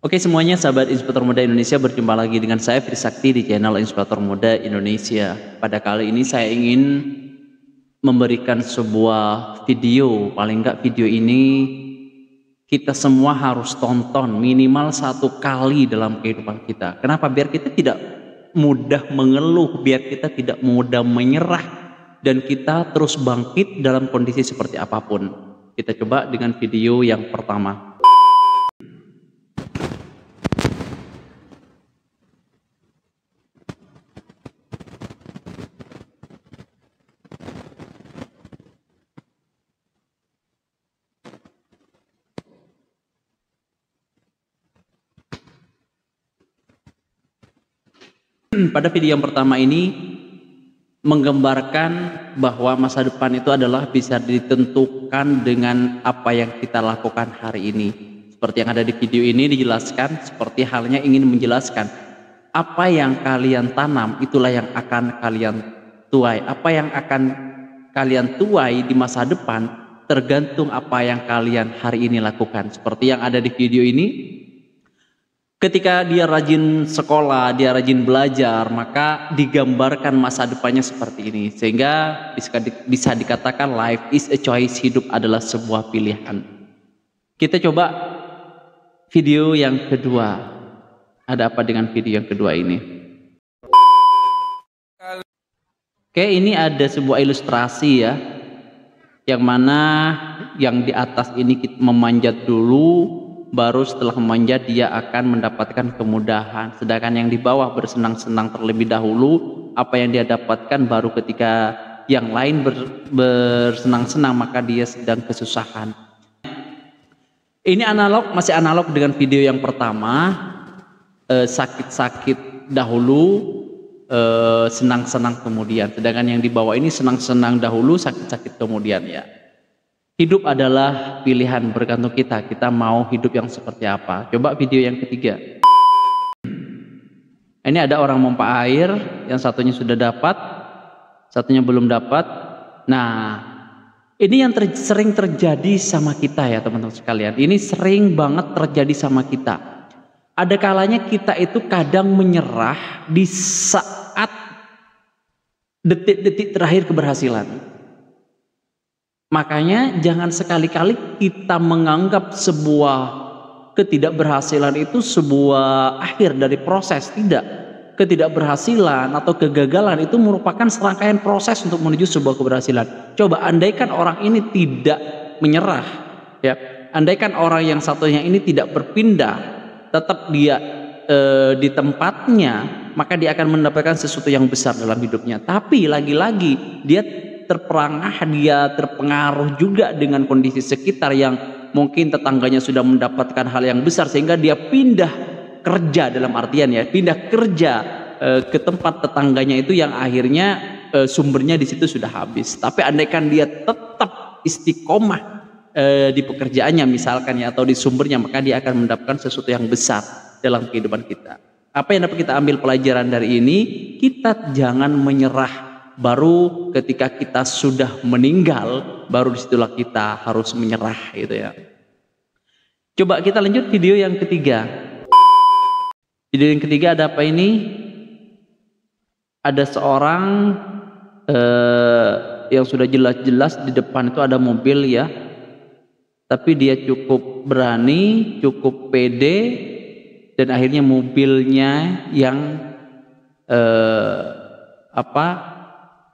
Oke semuanya, sahabat Inspirator Muda Indonesia, berjumpa lagi dengan saya Trisakti di channel Inspirator Muda Indonesia. Pada kali ini saya ingin memberikan sebuah video, paling enggak video ini kita semua harus tonton minimal 1 kali dalam kehidupan kita. Kenapa? Biar kita tidak mudah mengeluh, biar kita tidak mudah menyerah, dan kita terus bangkit dalam kondisi seperti apapun. Kita coba dengan video yang pertama. Pada video yang pertama ini menggambarkan bahwa masa depan itu adalah bisa ditentukan dengan apa yang kita lakukan hari ini. Seperti yang ada di video ini dijelaskan, seperti halnya ingin menjelaskan apa yang kalian tanam itulah yang akan kalian tuai. Apa yang akan kalian tuai di masa depan tergantung apa yang kalian hari ini lakukan. Seperti yang ada di video ini, ketika dia rajin sekolah, dia rajin belajar, maka digambarkan masa depannya seperti ini. Sehingga bisa dikatakan life is a choice, hidup adalah sebuah pilihan. Kita coba video yang kedua. Ada apa dengan video yang kedua ini? Oke, ini ada sebuah ilustrasi ya. Yang mana yang di atas ini kita memanjat dulu, baru setelah memanjat dia akan mendapatkan kemudahan, sedangkan yang di bawah bersenang-senang terlebih dahulu. Apa yang dia dapatkan baru ketika yang lain bersenang-senang maka dia sedang kesusahan. Ini analog, masih analog dengan video yang pertama. Sakit-sakit dahulu, senang-senang kemudian, sedangkan yang di bawah ini senang-senang dahulu, sakit-sakit kemudian ya. Hidup adalah pilihan, bergantung kita mau hidup yang seperti apa. Coba video yang ketiga. Ini ada orang pompa air, yang satunya sudah dapat, satunya belum dapat. Nah, ini yang sering terjadi sama kita ya teman-teman sekalian. Ini sering banget terjadi sama kita. Ada kalanya kita itu kadang menyerah di saat detik-detik terakhir keberhasilan. Makanya jangan sekali-kali kita menganggap sebuah ketidakberhasilan itu sebuah akhir dari proses. Tidak. Ketidakberhasilan atau kegagalan itu merupakan serangkaian proses untuk menuju sebuah keberhasilan. Coba andaikan orang ini tidak menyerah, ya. Andaikan orang yang satunya ini tidak berpindah, tetap dia di tempatnya, maka dia akan mendapatkan sesuatu yang besar dalam hidupnya. Tapi lagi-lagi dia terperangah, dia terpengaruh juga dengan kondisi sekitar yang mungkin tetangganya sudah mendapatkan hal yang besar, sehingga dia pindah kerja, dalam artian ya, pindah kerja ke tempat tetangganya itu yang akhirnya sumbernya di situ sudah habis. Tapi andaikan dia tetap istiqomah di pekerjaannya misalkan ya, atau di sumbernya, maka dia akan mendapatkan sesuatu yang besar dalam kehidupan kita. Apa yang dapat kita ambil pelajaran dari ini? Kita jangan menyerah. Baru ketika kita sudah meninggal, baru disitulah kita harus menyerah gitu ya. Coba kita lanjut video yang ketiga. Video yang ketiga ada apa ini? Ada seorang yang sudah jelas-jelas di depan itu ada mobil ya, tapi dia cukup berani, cukup pede, dan akhirnya mobilnya yang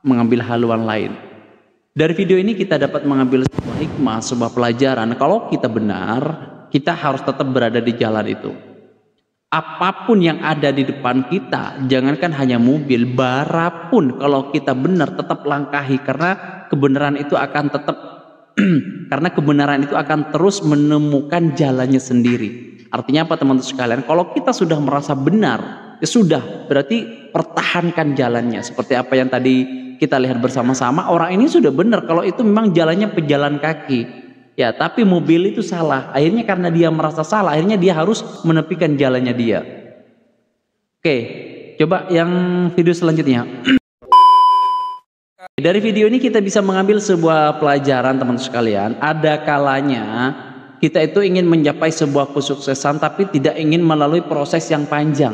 mengambil haluan lain. Dari video ini kita dapat mengambil sebuah hikmah, sebuah pelajaran. Kalau kita benar, kita harus tetap berada di jalan itu. Apapun yang ada di depan kita, jangankan hanya mobil, bara pun, kalau kita benar tetap langkahi, karena kebenaran itu akan tetap karena kebenaran itu akan terus menemukan jalannya sendiri. Artinya apa teman-teman sekalian? Kalau kita sudah merasa benar, ya sudah, berarti pertahankan jalannya. Seperti apa yang tadi kita lihat bersama-sama, orang ini sudah benar kalau itu memang jalannya pejalan kaki. Ya, tapi mobil itu salah. Akhirnya karena dia merasa salah, akhirnya dia harus menepikan jalannya dia. Oke, coba yang video selanjutnya. Dari video ini kita bisa mengambil sebuah pelajaran teman-teman sekalian. Ada kalanya kita itu ingin mencapai sebuah kesuksesan tapi tidak ingin melalui proses yang panjang.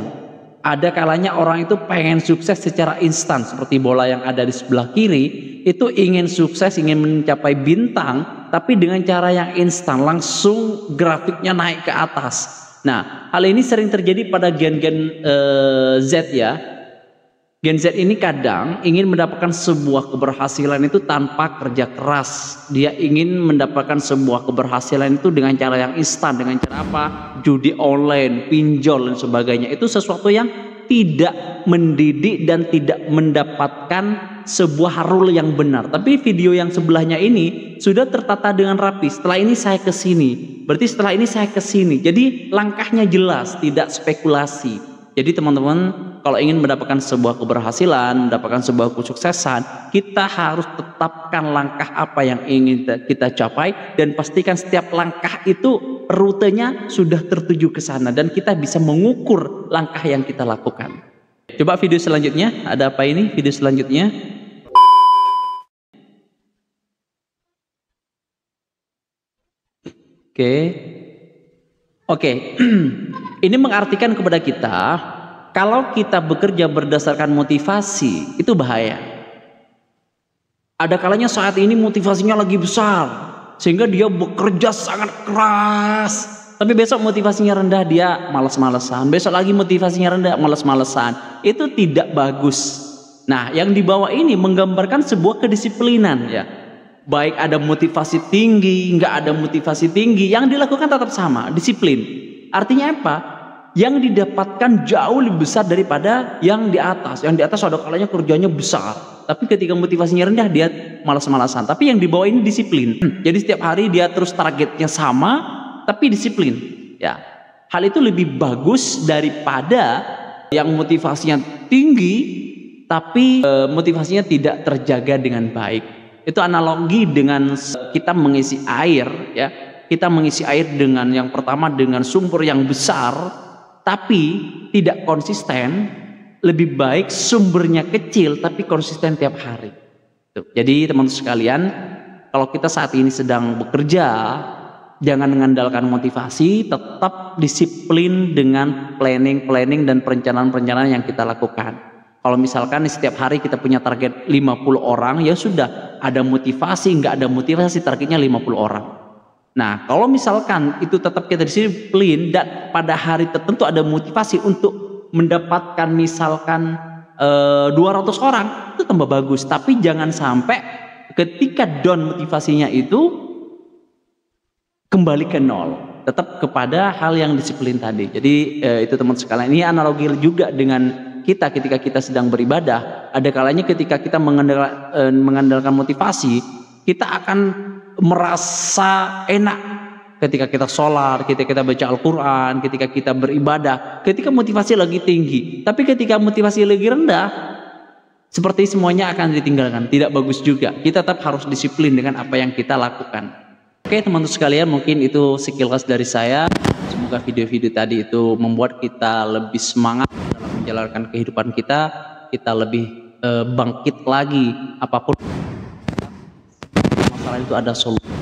Ada kalanya orang itu pengen sukses secara instan, seperti bola yang ada di sebelah kiri, itu ingin sukses, ingin mencapai bintang, tapi dengan cara yang instan, langsung grafiknya naik ke atas. Nah, hal ini sering terjadi pada gen-gen Z ya. Gen Z ini kadang ingin mendapatkan sebuah keberhasilan itu tanpa kerja keras. Dia ingin mendapatkan sebuah keberhasilan itu dengan cara yang instan. Dengan cara apa? Judi online, pinjol dan sebagainya. Itu sesuatu yang tidak mendidik dan tidak mendapatkan sebuah rule yang benar. Tapi video yang sebelahnya ini sudah tertata dengan rapi. Setelah ini saya ke sini, berarti setelah ini saya ke sini. Jadi langkahnya jelas, tidak spekulasi. Jadi teman-teman, kalau ingin mendapatkan sebuah keberhasilan, mendapatkan sebuah kesuksesan, kita harus tetapkan langkah apa yang ingin kita capai dan pastikan setiap langkah itu rutenya sudah tertuju ke sana dan kita bisa mengukur langkah yang kita lakukan. Coba video selanjutnya, ada apa ini? Video selanjutnya. Oke. Ini mengartikan kepada kita, kalau kita bekerja berdasarkan motivasi, itu bahaya. Ada kalanya saat ini motivasinya lagi besar, sehingga dia bekerja sangat keras. Tapi besok motivasinya rendah, dia malas-malesan. Besok lagi motivasinya rendah, malas-malesan. Itu tidak bagus. Nah, yang di bawah ini menggambarkan sebuah kedisiplinan ya. Baik ada motivasi tinggi, nggak ada motivasi tinggi, yang dilakukan tetap sama, disiplin. Artinya apa? Yang didapatkan jauh lebih besar daripada yang di atas. Yang di atas ada kalanya kerjanya besar, tapi ketika motivasinya rendah dia malas-malasan. Tapi yang di bawah ini disiplin. Jadi setiap hari dia terus targetnya sama, tapi disiplin. Ya, hal itu lebih bagus daripada yang motivasinya tinggi, tapi motivasinya tidak terjaga dengan baik. Itu analogi dengan kita mengisi air, ya. Kita mengisi air dengan yang pertama dengan sumber yang besar, tapi tidak konsisten. Lebih baik sumbernya kecil tapi konsisten tiap hari. Jadi teman-teman sekalian, kalau kita saat ini sedang bekerja, jangan mengandalkan motivasi, tetap disiplin dengan planning dan perencanaan-perencanaan yang kita lakukan. Kalau misalkan setiap hari kita punya target 50 orang, ya sudah, ada motivasi, nggak ada motivasi, targetnya 50 orang. Nah, kalau misalkan itu tetap kita disiplin dan pada hari tertentu ada motivasi untuk mendapatkan misalkan 200 orang, itu tambah bagus. Tapi jangan sampai ketika down motivasinya itu kembali ke nol. Tetap kepada hal yang disiplin tadi. Jadi itu teman sekalian, ini analogi juga dengan kita ketika kita sedang beribadah. Ada kalanya ketika kita mengandalkan motivasi, kita akan merasa enak ketika kita sholat, ketika kita baca Al-Quran, ketika kita beribadah, ketika motivasi lagi tinggi. Tapi ketika motivasi lagi rendah, seperti semuanya akan ditinggalkan. Tidak bagus juga. Kita tetap harus disiplin dengan apa yang kita lakukan. Oke teman-teman sekalian, mungkin itu sekilas dari saya. Semoga video-video tadi itu membuat kita lebih semangat dalam menjalankan kehidupan kita. Kita lebih bangkit lagi, apapun masalah itu ada solusi.